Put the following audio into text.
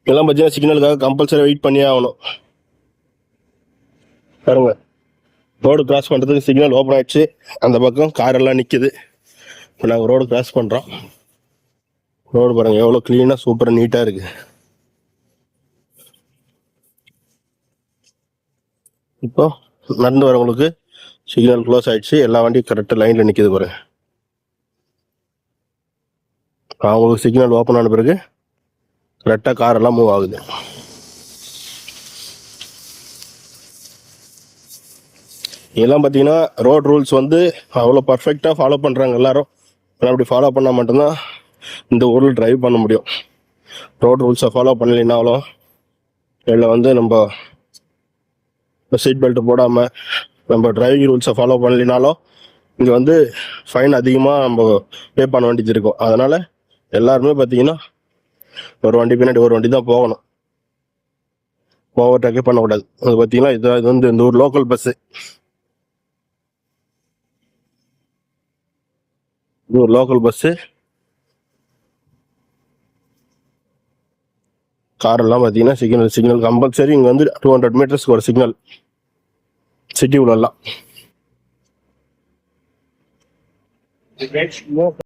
இதெல்லாம் பார்த்தீங்கன்னா சிக்னலுக்காக compulsory wait பண்ணியே ஆகணும். பாருங்க, ரோடு கிராஸ் பண்ணுறதுக்கு சிக்னல் ஓப்பன் ஆயிடுச்சு. அந்த பக்கம் கார் எல்லாம் நிற்கிது. இப்போ நாங்கள் ரோடு கிராஸ் பண்ணுறோம். ரோடு பாருங்கள் எவ்வளோ க்ளீனாக சூப்பராக நீட்டாக இருக்குது. இப்போ நடந்து வரவங்களுக்கு சிக்னல் க்ளோஸ் ஆயிடுச்சு. எல்லா வண்டியும் கரெக்டாக லைனில் நிற்கிது பாருங்க. அவங்களுக்கு சிக்னல் ஓப்பன் ஆன பிறகு கரெக்டாக காரெல்லாம் மூவ் ஆகுது. இதெல்லாம் பார்த்தீங்கன்னா ரோட் ரூல்ஸ் வந்து அவ்வளோ பர்ஃபெக்டாக ஃபாலோ பண்ணுறாங்க எல்லாரும். அப்படி ஃபாலோ பண்ணால் மட்டும்தான் இந்த ஊரில் டிரைவ் பண்ண முடியும். ரோட் ரூல்ஸை ஃபாலோ பண்ணலைனாலும் இல்லை வந்து நம்ம சீட் பெல்ட் போடாமல் நம்ம டிரைவிங் ரூல்ஸை ஃபாலோ பண்ணலினாலும் இங்கே வந்து ஃபைன் அதிகமாக நம்ம பே பண்ண வேண்டியது இருக்கும். அதனால் எல்லாருமே பார்த்தீங்கன்னா ஒரு வண்டி பின்னாடி ஒரு வண்டி தான் போகணும். ஓவர்டேக்கே பண்ணக்கூடாது. அது பார்த்தீங்கன்னா இது வந்து இந்த ஊர் லோக்கல் பஸ்ஸு. இது ஒரு லோக்கல் பஸ்ஸு. காரெல்லாம் பார்த்தீங்கன்னா சிக்னல் கம்பல்சரி இங்கே வந்து 200 மீட்டர்ஸ்க்கு ஒரு சிக்னல் சிட்டி உள்ளலாம்.